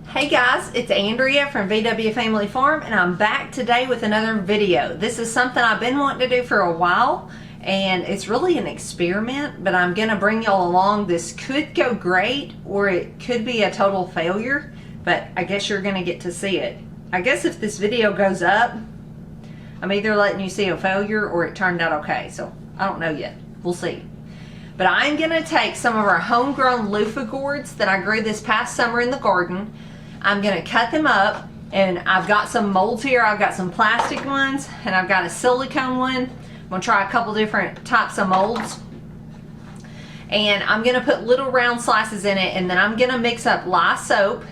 Hey guys, it's Andrea from VW Family Farm, and I'm back today with another video. This is something I've been wanting to do for a while, and it's really an experiment, but I'm gonna bring y'all along. This could go great, or it could be a total failure, but I guess you're gonna get to see it. I guess if this video goes up, I'm either letting you see a failure or it turned out okay, so I don't know yet. We'll see. But I'm gonna take some of our homegrown loofah gourds that I grew this past summer in the garden. I'm gonna cut them up, and I've got some molds here. I've got some plastic ones and I've got a silicone one. I'm gonna try a couple different types of molds, and I'm gonna put little round slices in it, and then I'm gonna mix up lye soap.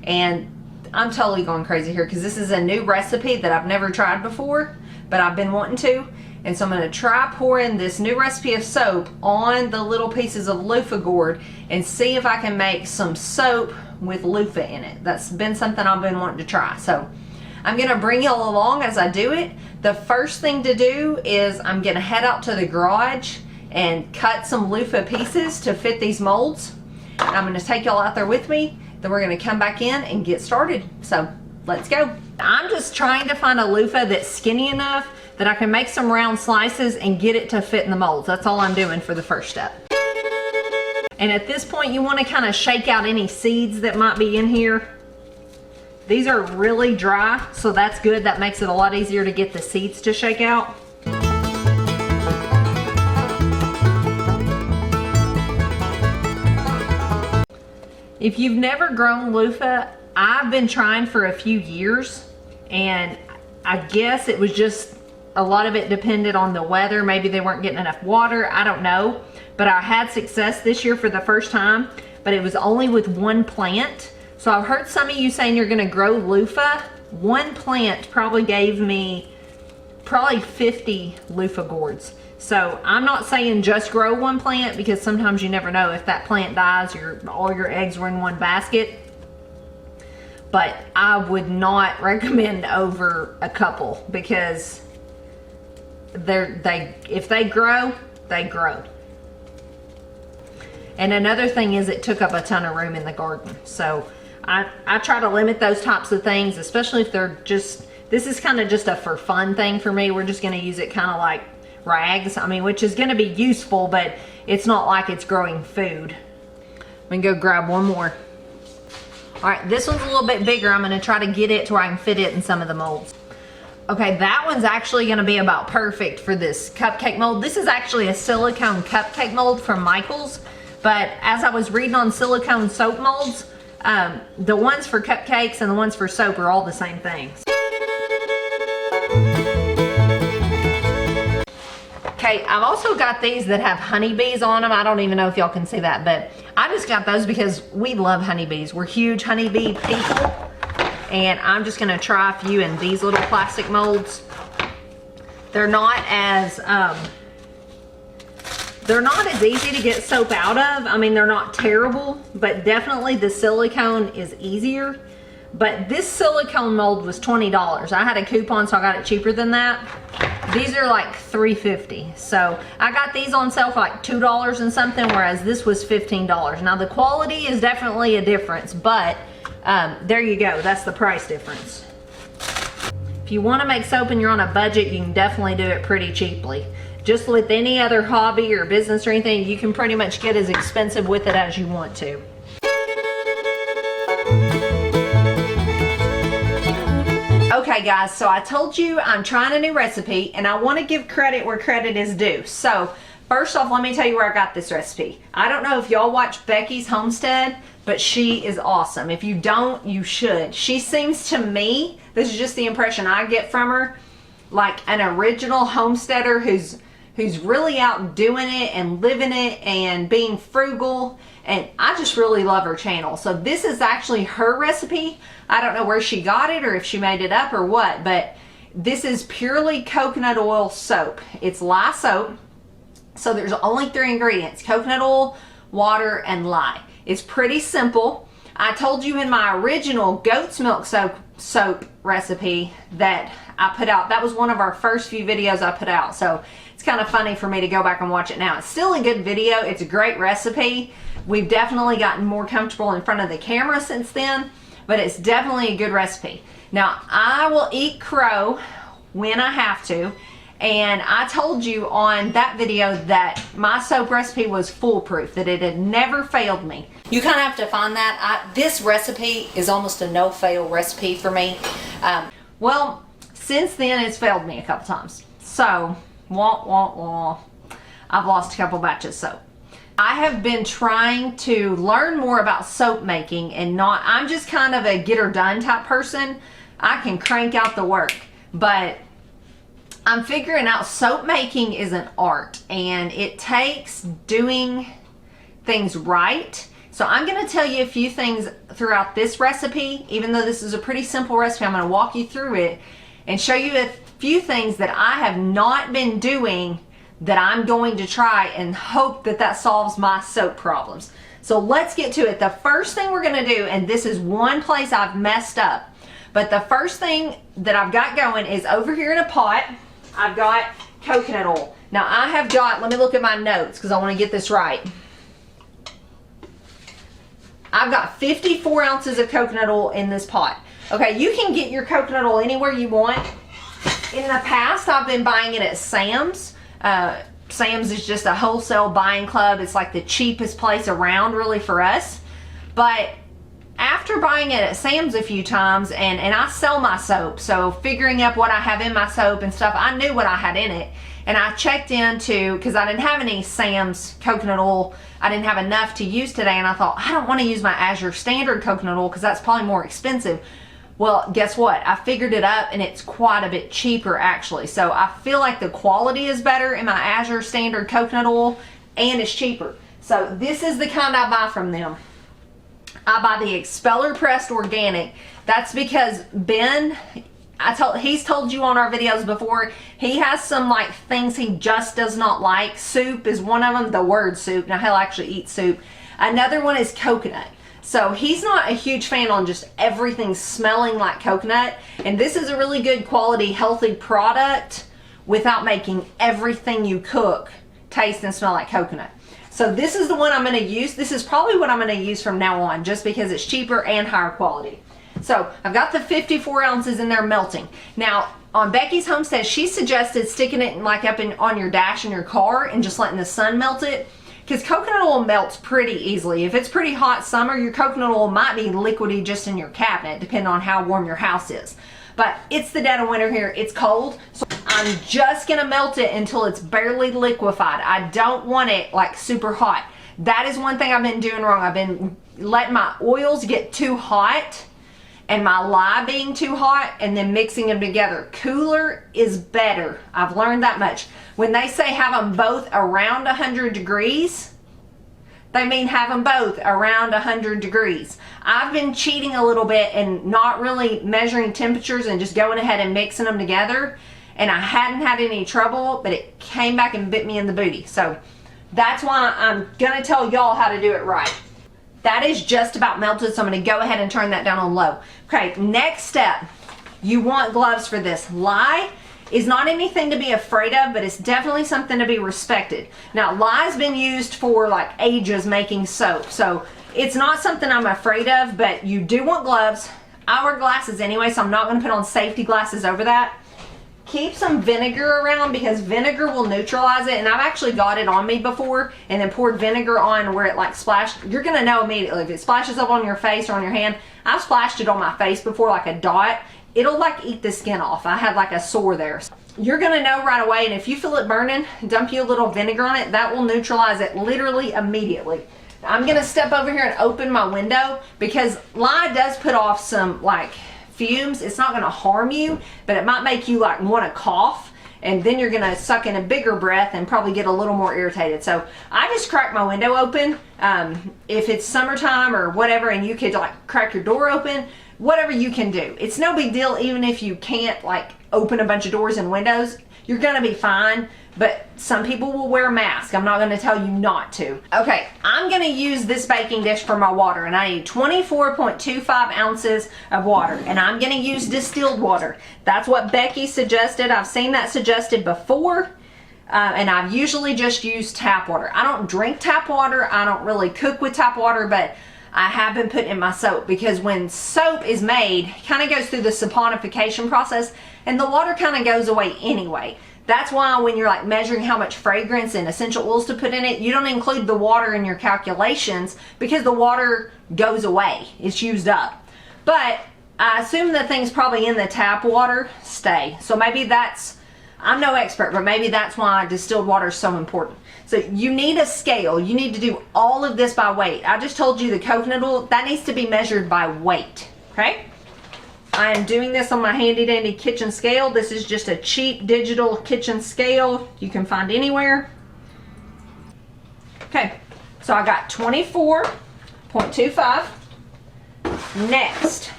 And I'm totally going crazy here because this is a new recipe that I've never tried before, but I've been wanting to. And so I'm going to try pouring this new recipe of soap on the little pieces of loofah gourd and see if I can make some soap with loofah in it. That's been something I've been wanting to try. So I'm going to bring y'all along as I do it. The first thing to do is I'm going to head out to the garage and cut some loofah pieces to fit these molds. And I'm going to take y'all out there with me. Then we're going to come back in and get started. So let's go. I'm just trying to find a loofah that's skinny enough that I can make some round slices and get it to fit in the molds. That's all I'm doing for the first step. And at this point, you want to kind of shake out any seeds that might be in here. These are really dry, so that's good. That makes it a lot easier to get the seeds to shake out. If you've never grown loofah, I've been trying for a few years, and I guess it was just a lot of it depended on the weather. Maybe they weren't getting enough water, I don't know. But I had success this year for the first time, but it was only with one plant. So I've heard some of you saying you're gonna grow loofah. One plant probably gave me probably 50 loofah gourds. So I'm not saying just grow one plant, because sometimes you never know if that plant dies, all your eggs were in one basket. But I would not recommend over a couple, because if they grow, they grow. And another thing is it took up a ton of room in the garden. So I try to limit those types of things, especially if they're just, this is kind of just a for fun thing for me. We're just gonna use it kind of like rags, I mean, which is gonna be useful, but it's not like it's growing food. I'm gonna go grab one more. All right, this one's a little bit bigger. I'm gonna try to get it to where I can fit it in some of the molds. Okay, that one's actually gonna be about perfect for this cupcake mold. This is actually a silicone cupcake mold from Michael's, but as I was reading on silicone soap molds, the ones for cupcakes and the ones for soap are all the same things. Okay, I've also got these that have honeybees on them. I don't even know if y'all can see that, but I just got those because we love honeybees. We're huge honeybee people. And I'm just gonna try a few in these little plastic molds. They're not as easy to get soap out of. I mean, they're not terrible, but definitely the silicone is easier. But this silicone mold was $20. I had a coupon, so I got it cheaper than that. These are like $3.50. So I got these on sale for like $2 and something, whereas this was $15. Now the quality is definitely a difference, but there you go, that's the price difference. If you want to make soap and you're on a budget, you can definitely do it pretty cheaply. Just with any other hobby or business or anything, you can pretty much get as expensive with it as you want to. Okay guys, so I told you I'm trying a new recipe, and I want to give credit where credit is due. So first off, let me tell you where I got this recipe. I don't know if y'all watch Becky's Homestead, but she is awesome. If you don't, you should. She seems to me, this is just the impression I get from her, like an original homesteader who's really out doing it and living it and being frugal. And I just really love her channel. So this is actually her recipe. I don't know where she got it or if she made it up or what, but this is purely coconut oil soap. It's lye soap. So there's only 3 ingredients: coconut oil, water, and lye. It's pretty simple. I told you in my original goat's milk soap recipe that I put out, that was one of our first few videos I put out. So it's kind of funny for me to go back and watch it now. It's still a good video. It's a great recipe. We've definitely gotten more comfortable in front of the camera since then. but it's definitely a good recipe. Now, I will eat crow when I have to, and I told you on that video that my soap recipe was foolproof, that it had never failed me. You kind of have to find that. This recipe is almost a no-fail recipe for me. Well, since then it's failed me a couple times. So, wah, wah, wah. I've lost a couple batches of soap. I have been trying to learn more about soap making, and I'm just kind of a get her done type person. I can crank out the work, but I'm figuring out soap making is an art, and it takes doing things right. So I'm going to tell you a few things throughout this recipe. Even though this is a pretty simple recipe, I'm going to walk you through it and show you a few things that I have not been doing that I'm going to try and hope that that solves my soap problems. So let's get to it. The first thing we're going to do, and this is one place I've messed up, but the first thing that I've got going is over here in a pot, I've got coconut oil. Now I have got, let me look at my notes because I want to get this right. I've got 54 ounces of coconut oil in this pot. Okay, you can get your coconut oil anywhere you want. In the past, I've been buying it at Sam's. Sam's is just a wholesale buying club. It's like the cheapest place around really for us. But after buying it at Sam's a few times, and I sell my soap, so figuring up what I have in my soap and stuff, I knew what I had in it. And I checked into, because I didn't have any Sam's coconut oil, I didn't have enough to use today, and I thought, I don't want to use my Azure standard coconut oil because that's probably more expensive. Well, guess what? I figured it up, and it's quite a bit cheaper actually. So I feel like the quality is better in my Azure standard coconut oil, and it's cheaper. So this is the kind I buy from them. I buy the expeller pressed organic. That's because Ben, he's told you on our videos before, he has some like things he just does not like. Soup is one of them, the word soup. Now he'll actually eat soup. Another one is coconut. So he's not a huge fan on just everything smelling like coconut. And this is a really good quality, healthy product without making everything you cook taste and smell like coconut. So this is the one I'm going to use. This is probably what I'm going to use from now on, just because it's cheaper and higher quality. So I've got the 54 ounces in there melting. Now on Becky's Homestead, she suggested sticking it like up on your dash in your car and just letting the sun melt it, because coconut oil melts pretty easily. If it's pretty hot summer, your coconut oil might be liquidy just in your cabinet, depending on how warm your house is. But it's the dead of winter here. It's cold. So I'm just going to melt it until it's barely liquefied. I don't want it like super hot. That is one thing I've been doing wrong. I've been letting my oils get too hot and my lye being too hot and then mixing them together. Cooler is better. I've learned that much. When they say have them both around 100 degrees, they mean have them both around 100 degrees. I've been cheating a little bit and not really measuring temperatures and just going ahead and mixing them together. And I hadn't had any trouble, but it came back and bit me in the booty. So that's why I'm gonna tell y'all how to do it right. That is just about melted, so I'm gonna go ahead and turn that down on low. Okay, next step, you want gloves for this. Lye is not anything to be afraid of, but it's definitely something to be respected. Now, lye's been used for like ages making soap, so it's not something I'm afraid of, but you do want gloves. I wear glasses anyway, so I'm not gonna put on safety glasses over that. Keep some vinegar around because vinegar will neutralize it, and I've actually got it on me before and then poured vinegar on where it like splashed. You're gonna know immediately if it splashes up on your face or on your hand. I've splashed it on my face before, like a dot. It'll like eat the skin off. I had like a sore there. You're gonna know right away, and if you feel it burning, dump you a little vinegar on it. That will neutralize it literally immediately. I'm gonna step over here and open my window because lye does put off some like fumes. It's not gonna harm you, but it might make you like wanna cough, and then you're gonna suck in a bigger breath and probably get a little more irritated. So I just crack my window open. If it's summertime or whatever, and you could like crack your door open, whatever you can do. It's no big deal even if you can't like open a bunch of doors and windows. You're gonna be fine, but some people will wear a mask. I'm not gonna tell you not to. Okay, I'm gonna use this baking dish for my water, and I need 24.25 ounces of water, and I'm gonna use distilled water. That's what Becky suggested. I've seen that suggested before, and I've usually just used tap water. I don't drink tap water. I don't really cook with tap water, but I have been putting in my soap, because when soap is made, it kind of goes through the saponification process and the water kind of goes away anyway. That's why when you're like measuring how much fragrance and essential oils to put in it, you don't include the water in your calculations, because the water goes away. It's used up. But I assume the things probably in the tap water stay. So maybe that's, I'm no expert, but maybe that's why distilled water is so important. So you need a scale. You need to do all of this by weight. I just told you the coconut oil, that needs to be measured by weight, okay? I am doing this on my handy dandy kitchen scale. This is just a cheap digital kitchen scale you can find anywhere. Okay, so I got 24.25. Next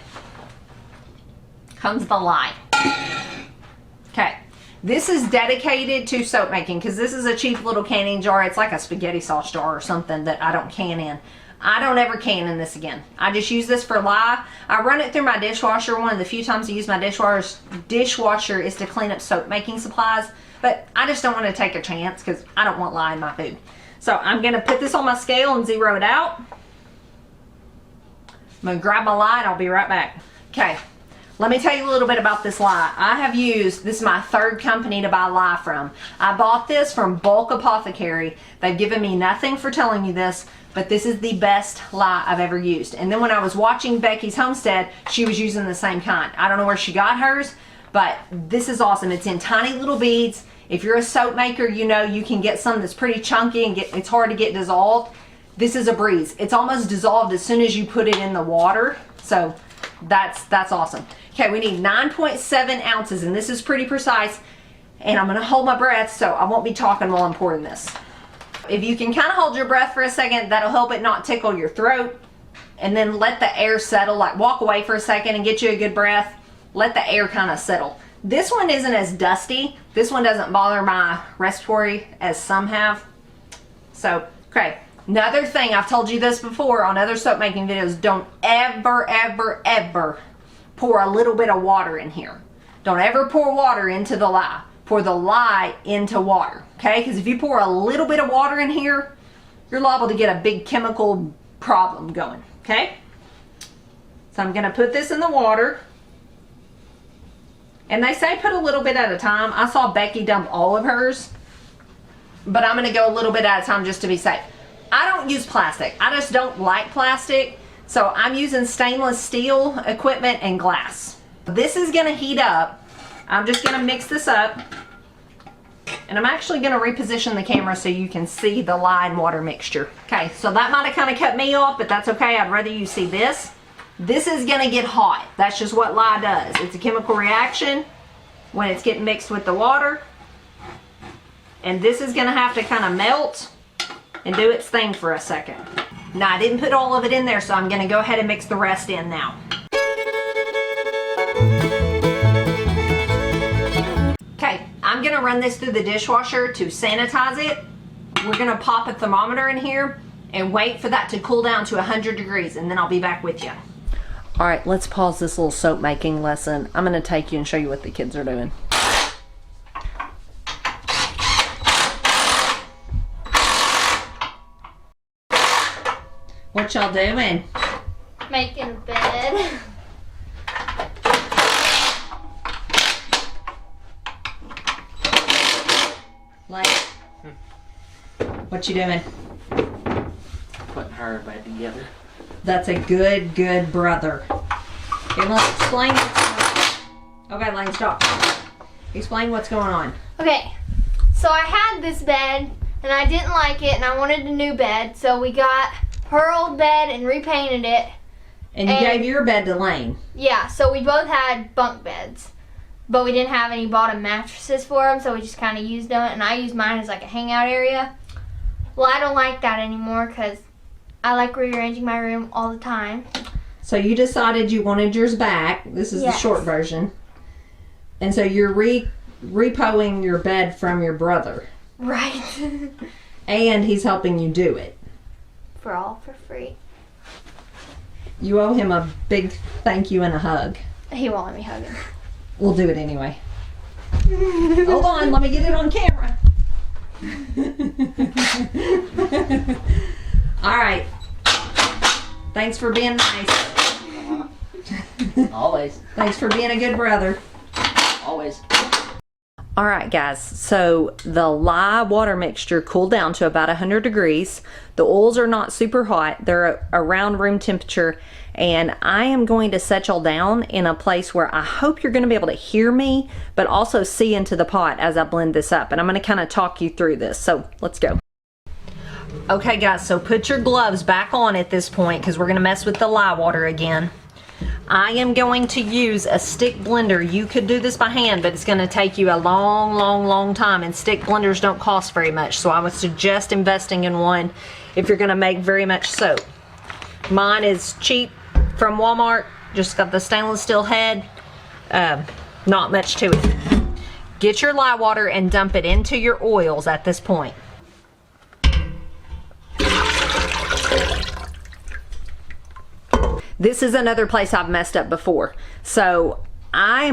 comes the lye. Okay, this is dedicated to soap making, because this is a cheap little canning jar. It's like a spaghetti sauce jar or something that I don't can in. I don't ever can in this again. I just use this for lye. I run it through my dishwasher. One of the few times I use my dishwasher is to clean up soap making supplies, but I just don't want to take a chance because I don't want lye in my food. So I'm going to put this on my scale and zero it out. I'm going to grab my lye and I'll be right back. Okay, let me tell you a little bit about this lye. I have used, this is my third company to buy lye from. I bought this from Bulk Apothecary. They've given me nothing for telling you this, but this is the best lye I've ever used. And then when I was watching Becky's Homestead, she was using the same kind. I don't know where she got hers, but this is awesome. It's in tiny little beads. If you're a soap maker, you know you can get some that's pretty chunky and it's hard to get dissolved. This is a breeze. It's almost dissolved as soon as you put it in the water. So that's awesome. Okay, we need 9.7 ounces, and this is pretty precise. And I'm gonna hold my breath so I won't be talking while I'm pouring this. If you can kind of hold your breath for a second, that'll help it not tickle your throat. And then let the air settle, like walk away for a second and get you a good breath. Let the air kind of settle. This one isn't as dusty. This one doesn't bother my respiratory as some have. So, okay. Another thing, I've told you this before on other soap making videos, don't ever, ever, ever pour a little bit of water in here. Don't ever pour water into the lye. Pour the lye into water, okay? Because if you pour a little bit of water in here, you're liable to get a big chemical problem going, okay? So I'm gonna put this in the water. And they say put a little bit at a time. I saw Becky dump all of hers, but I'm gonna go a little bit at a time just to be safe. I don't use plastic. I just don't like plastic. So I'm using stainless steel equipment and glass. This is gonna heat up. I'm just gonna mix this up. And I'm actually gonna reposition the camera so you can see the lye and water mixture. Okay, so that might have kind of cut me off, but that's okay. I'd rather you see this. This is gonna get hot. That's just what lye does. It's a chemical reaction when it's getting mixed with the water. And this is gonna have to kind of melt and do its thing for a second. Now I didn't put all of it in there, so I'm gonna go ahead and mix the rest in now. Okay, I'm gonna run this through the dishwasher to sanitize it. We're gonna pop a thermometer in here and wait for that to cool down to 100 degrees, and then I'll be back with you. All right, let's pause this little soap making lesson. I'm gonna take you and show you what the kids are doing. What y'all doing? Making a bed. Like, what you doing? Putting her back together. That's a good brother. Okay, let's explain what's going on. Okay, Lane, stop. Explain what's going on. Okay, so I had this bed and I didn't like it and I wanted a new bed, so we got her old bed and repainted it. And you gave your bed to Lane. Yeah, so we both had bunk beds, but we didn't have any bottom mattresses for them, so we just kind of used them, and I used mine as like a hangout area. Well, I don't like that anymore because I like rearranging my room all the time. So you decided you wanted yours back. This is the short version. And so you're repoing your bed from your brother. Right. And he's helping you do it. For free. You owe him a big thank you and a hug. He won't let me hug him. We'll do it anyway. Hold on, let me get it on camera. All right. Thanks for being nice. Always. Thanks for being a good brother. Always. All right, guys, so the lye water mixture cooled down to about 100 degrees. The oils are not super hot. They're around room temperature. And I am going to set y'all down in a place where I hope you're going to be able to hear me, but also see into the pot as I blend this up. And I'm going to kind of talk you through this. So let's go. Okay, guys, so put your gloves back on at this point because we're going to mess with the lye water again. I am going to use a stick blender. You could do this by hand, but it's going to take you a long time, and stick blenders don't cost very much, so I would suggest investing in one if you're going to make very much soap. Mine is cheap from Walmart, just got the stainless steel head, not much to it. Get your lye water and dump it into your oils at this point. This is another place I've messed up before. So I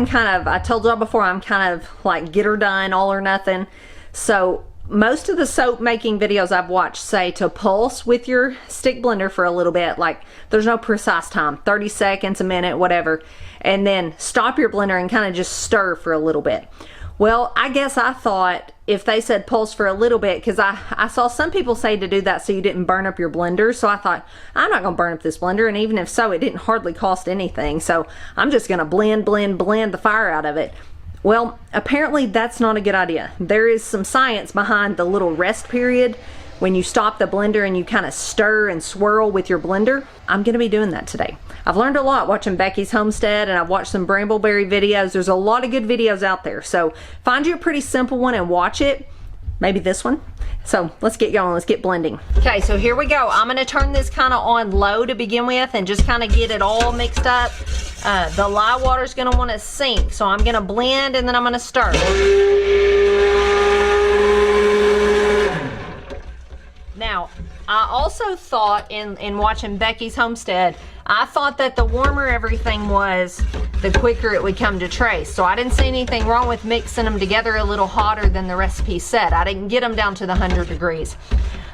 told y'all before, I'm kind of like get her done, all or nothing. So most of the soap making videos I've watched say to pulse with your stick blender for a little bit. Like there's no precise time, 30 seconds, a minute, whatever. And then stop your blender and kind of just stir for a little bit. Well, I guess I thought if they said pulse for a little bit, because I saw some people say to do that so you didn't burn up your blender. So I thought, I'm not going to burn up this blender. And even if so, it didn't hardly cost anything. So I'm just going to blend the fire out of it. Well, apparently that's not a good idea. There is some science behind the little rest period when you stop the blender and you kind of stir and swirl with your blender. I'm going to be doing that today. I've learned a lot watching Becky's Homestead, and I've watched some Brambleberry videos. There's a lot of good videos out there. So find you a pretty simple one and watch it. Maybe this one. So let's get going. Let's get blending. Okay, so here we go. I'm going to turn this kind of on low to begin with and just kind of get it all mixed up. The lye water is going to want to sink. So I'm going to blend and then I'm going to stir. Now, I also thought in watching Becky's Homestead, I thought that the warmer everything was, the quicker it would come to trace. So I didn't see anything wrong with mixing them together a little hotter than the recipe said. I didn't get them down to the 100 degrees.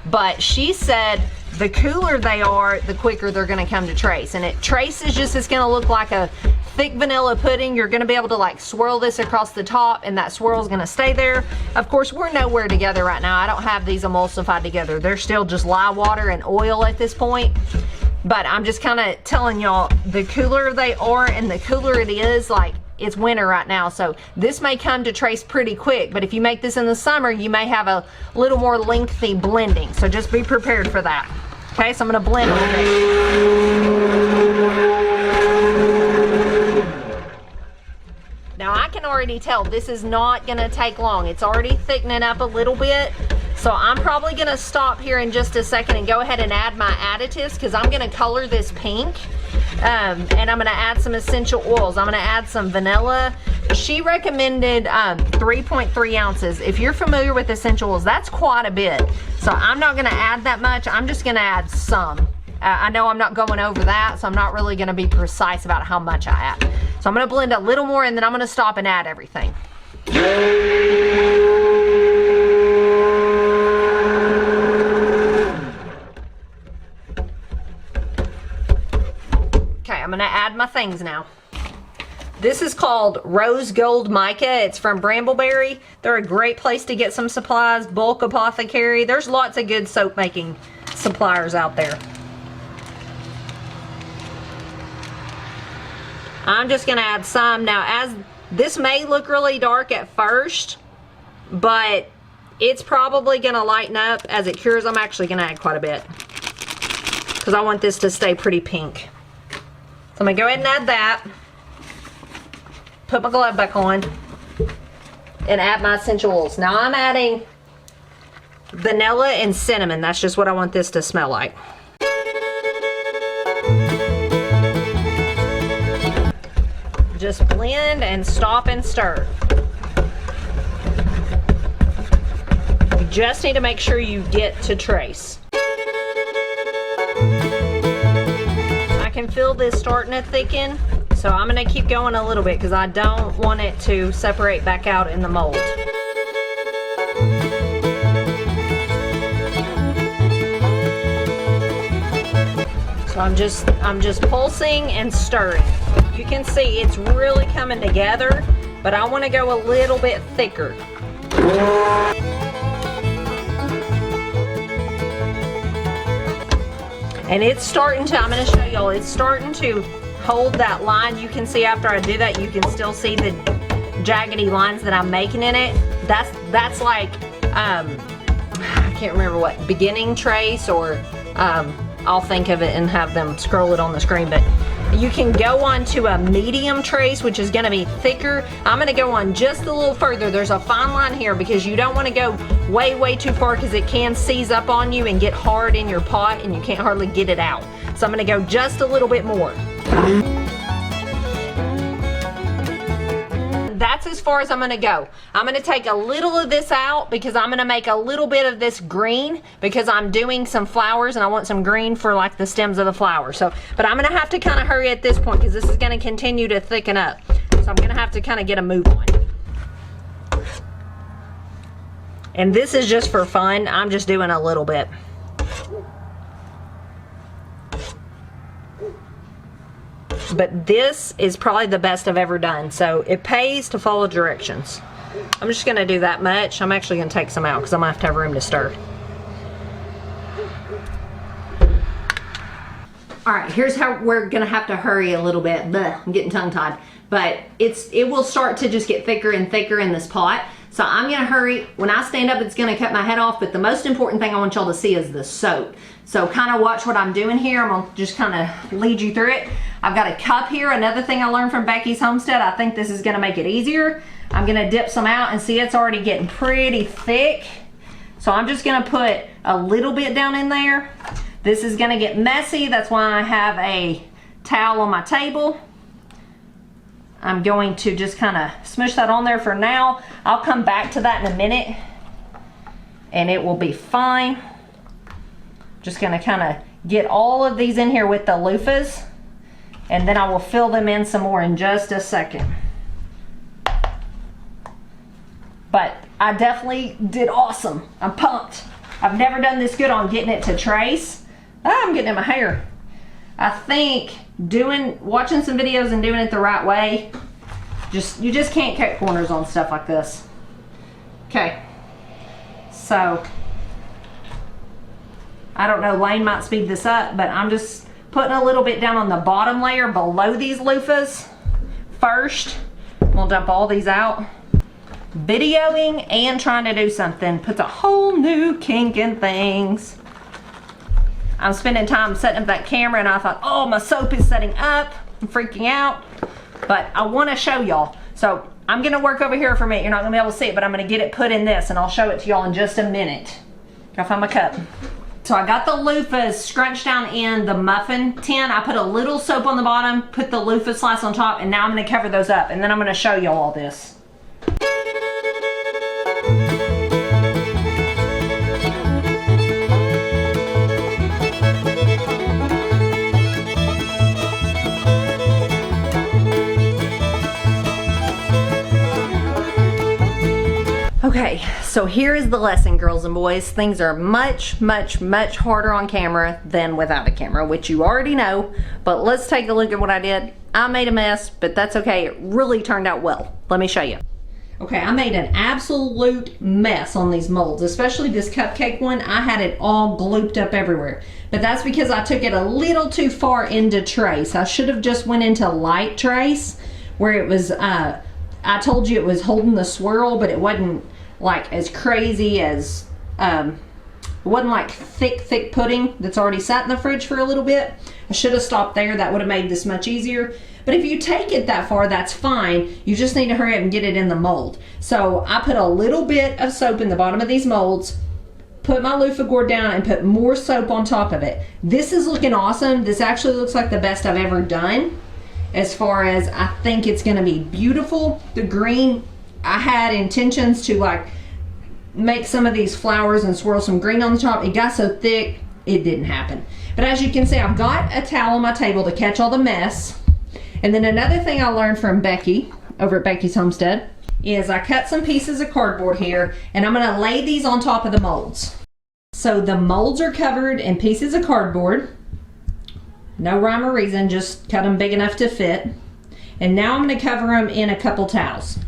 But she said the cooler they are, the quicker they're going to come to trace. And it traces just, it's going to look like a thick vanilla pudding. You're going to be able to like swirl this across the top, and that swirl is going to stay there. Of course, we're nowhere together right now. I don't have these emulsified together. They're still just lye water and oil at this point. But I'm just kind of telling y'all, the cooler they are and the cooler it is, like it's winter right now. So this may come to trace pretty quick, but if you make this in the summer, you may have a little more lengthy blending. So just be prepared for that. Okay, so I'm going to blend a little bit. Now I can already tell this is not going to take long. It's already thickening up a little bit. So I'm probably going to stop here in just a second and go ahead and add my additives, because I'm going to color this pink. And I'm going to add some essential oils. I'm going to add some vanilla. She recommended 3.3 ounces. If you're familiar with essential oils, that's quite a bit. So I'm not going to add that much. I'm just going to add some. I know I'm not going over that, so I'm not really going to be precise about how much I add. So I'm going to blend a little more, and then I'm going to stop and add everything. Okay, I'm gonna add my things now. This is called Rose Gold Mica. It's from Brambleberry. They're a great place to get some supplies. Bulk Apothecary. There's lots of good soap making suppliers out there. I'm just gonna add some. Now, as this may look really dark at first, but it's probably gonna lighten up as it cures. I'm actually gonna add quite a bit because I want this to stay pretty pink. So I'm going to go ahead and add that, put my glove back on, and add my essential oils. Now I'm adding vanilla and cinnamon. That's just what I want this to smell like. Just blend and stop and stir. You just need to make sure you get to trace. I can feel this starting to thicken, so I'm going to keep going a little bit because I don't want it to separate back out in the mold. So I'm just pulsing and stirring. You can see it's really coming together, but I want to go a little bit thicker. And it's starting to, I'm going to show y'all, it's starting to hold that line. You can see after I do that, you can still see the jaggedy lines that I'm making in it. That's like, I can't remember what, beginning trace, or I'll think of it and have them scroll it on the screen, but you can go on to a medium trace, which is going to be thicker. I'm going to go on just a little further. There's a fine line here because you don't want to go way too far because it can seize up on you and get hard in your pot and you can't hardly get it out. So I'm going to go just a little bit more. That's as far as I'm going to go. I'm going to take a little of this out because I'm going to make a little bit of this green because I'm doing some flowers and I want some green for like the stems of the flowers. So, but I'm going to have to kind of hurry at this point because this is going to continue to thicken up. So I'm going to have to kind of get a move on. And this is just for fun. I'm just doing a little bit. But this is probably the best I've ever done. So it pays to follow directions. I'm just going to do that much. I'm actually going to take some out because I'm going to have room to stir. All right, here's how we're going to have to hurry a little bit. Blech, I'm getting tongue-tied. But it will start to just get thicker and thicker in this pot. So I'm going to hurry. When I stand up, it's going to cut my head off. But the most important thing I want y'all to see is the soap. So kind of watch what I'm doing here. I'm going to just kind of lead you through it. I've got a cup here. Another thing I learned from Becky's Homestead. I think this is going to make it easier. I'm going to dip some out and see it's already getting pretty thick. So I'm just going to put a little bit down in there. This is going to get messy. That's why I have a towel on my table. I'm going to just kind of smush that on there for now. I'll come back to that in a minute and it will be fine. Just going to kind of get all of these in here with the loofahs and then I will fill them in some more in just a second. But I definitely did awesome. I'm pumped. I've never done this good on getting it to trace. Oh, I'm getting in my hair. I think watching some videos and doing it the right way, you just can't cut corners on stuff like this. Okay, so I don't know, Lane might speed this up, but I'm just putting a little bit down on the bottom layer below these loofahs first. We'll dump all these out. Videoing and trying to do something puts a whole new kink in things. I'm spending time setting up that camera and I thought, oh, my soap is setting up. I'm freaking out. But I want to show y'all. So I'm going to work over here for a minute. You're not going to be able to see it, but I'm going to get it put in this and I'll show it to y'all in just a minute. Gotta find my cup. So I got the loofahs scrunched down in the muffin tin. I put a little soap on the bottom, put the loofah slice on top, and now I'm going to cover those up. And then I'm going to show y'all all this. Okay, so here is the lesson, girls and boys. Things are much harder on camera than without a camera, which you already know, but let's take a look at what I did. I made a mess, but that's okay. It really turned out well. Let me show you. Okay, I made an absolute mess on these molds, especially this cupcake one. I had it all glooped up everywhere, but that's because I took it a little too far into trace. I should have just went into light trace where it was, I told you it was holding the swirl, but it wasn't like as crazy as, it wasn't like thick pudding that's already sat in the fridge for a little bit. I should have stopped there. That would have made this much easier. But if you take it that far, that's fine. You just need to hurry up and get it in the mold. So I put a little bit of soap in the bottom of these molds, put my loofah gourd down and put more soap on top of it. This is looking awesome. This actually looks like the best I've ever done. As far as I think it's gonna be beautiful. The green, I had intentions to like make some of these flowers and swirl some green on the top. It got so thick, it didn't happen. But as you can see, I've got a towel on my table to catch all the mess. And then another thing I learned from Becky, over at Becky's Homestead, is I cut some pieces of cardboard here and I'm gonna lay these on top of the molds. So the molds are covered in pieces of cardboard. No rhyme or reason, just cut them big enough to fit. And now I'm going to cover them in a couple towels.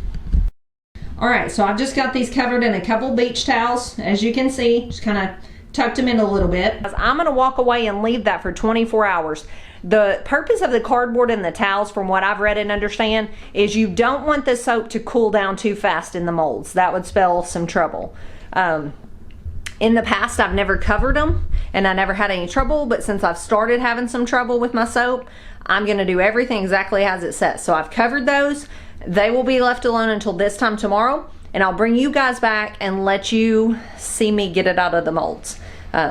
All right, so I've just got these covered in a couple beach towels. As you can see, just kind of tucked them in a little bit. I'm going to walk away and leave that for 24 hours. The purpose of the cardboard and the towels, from what I've read and understand, is you don't want the soap to cool down too fast in the molds. That would spell some trouble. In the past, I've never covered them and I never had any trouble, but since I've started having some trouble with my soap, I'm going to do everything exactly as it says. So I've covered those. They will be left alone until this time tomorrow, and I'll bring you guys back and let you see me get it out of the molds.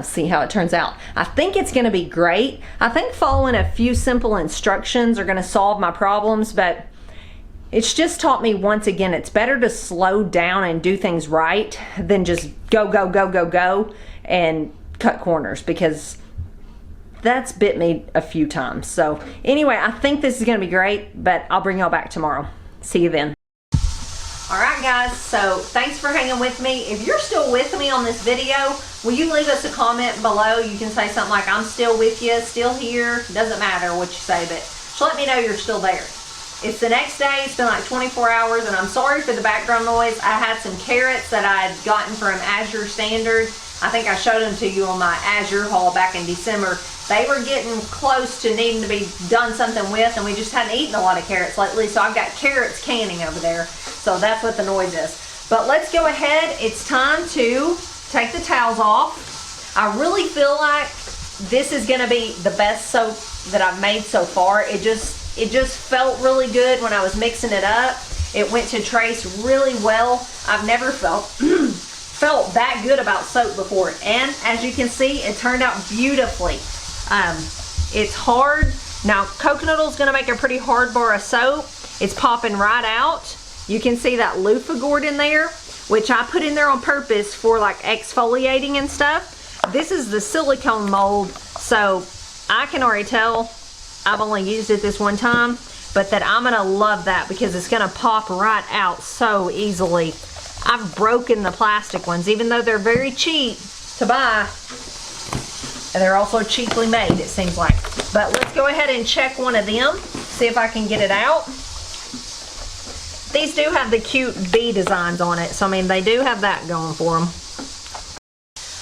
See how it turns out. I think it's going to be great. I think following a few simple instructions are going to solve my problems, but it's just taught me once again it's better to slow down and do things right than just go, go, go, go, go and cut corners, because that's bit me a few times. So anyway, I think this is going to be great, but I'll bring y'all back tomorrow. See you then. All right, guys, so thanks for hanging with me. If you're still with me on this video, will you leave us a comment below? You can say something like, I'm still with you, still here. Doesn't matter what you say, but just let me know you're still there. It's the next day. It's been like 24 hours, and I'm sorry for the background noise. I had some carrots that I'd gotten from Azure Standard. I think I showed them to you on my Azure haul back in December. They were getting close to needing to be done something with, and we just hadn't eaten a lot of carrots lately, so I've got carrots canning over there. So that's what the noise is. But let's go ahead. It's time to take the towels off. I really feel like this is going to be the best soap that I've made so far. It just felt really good when I was mixing it up. It went to trace really well. I've never felt felt that good about soap before, and as you can see, it turned out beautifully. It's hard. Now, coconut oil is going to make a pretty hard bar of soap. It's popping right out. You can see that loofah gourd in there, which I put in there on purpose for like exfoliating and stuff. This is the silicone mold, so I can already tell I've only used it this one time, but that I'm gonna love that because it's gonna pop right out so easily. I've broken the plastic ones, even though they're very cheap to buy. They're also cheaply made, it seems like. But let's go ahead and check one of them, see if I can get it out. These do have the cute bee designs on it, so I mean, they do have that going for them.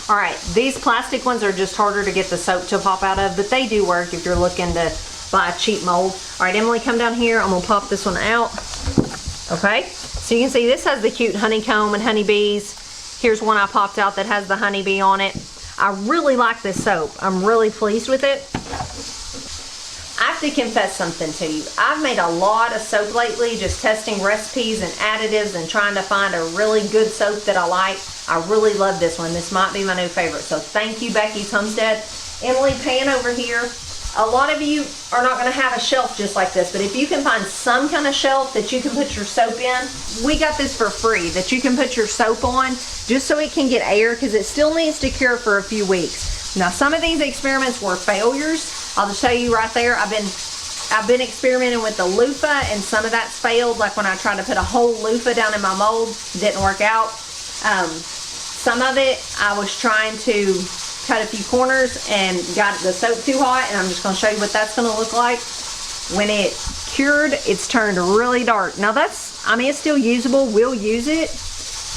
All right, these plastic ones are just harder to get the soap to pop out of, but they do work if you're looking to buy a cheap mold. All right, Emily, come down here. I'm gonna pop this one out. Okay, so you can see this has the cute honeycomb and honeybees. Here's one I popped out that has the honeybee on it. I really like this soap. I'm really pleased with it. I have to confess something to you. I've made a lot of soap lately, just testing recipes and additives and trying to find a really good soap that I like. I really love this one. This might be my new favorite. So thank you, Becky's Homestead. Emily, pan over here. A lot of you are not going to have a shelf just like this, but if you can find some kind of shelf that you can put your soap in, we got this for free, that you can put your soap on just so it can get air, because it still needs to cure for a few weeks. Now, some of these experiments were failures. I'll just tell you right there, I've been experimenting with the loofah, and some of that's failed. Like when I tried to put a whole loofah down in my mold, it didn't work out. Some of it, I was trying to cut a few corners and got the soap too hot, and I'm just going to show you what that's going to look like. When it cured, it's turned really dark. Now that's, I mean, it's still usable. We'll use it,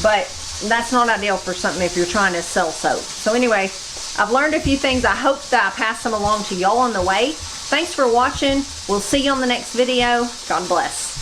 but that's not ideal for something if you're trying to sell soap. So anyway, I've learned a few things. I hope that I pass them along to y'all on the way. Thanks for watching. We'll see you on the next video. God bless.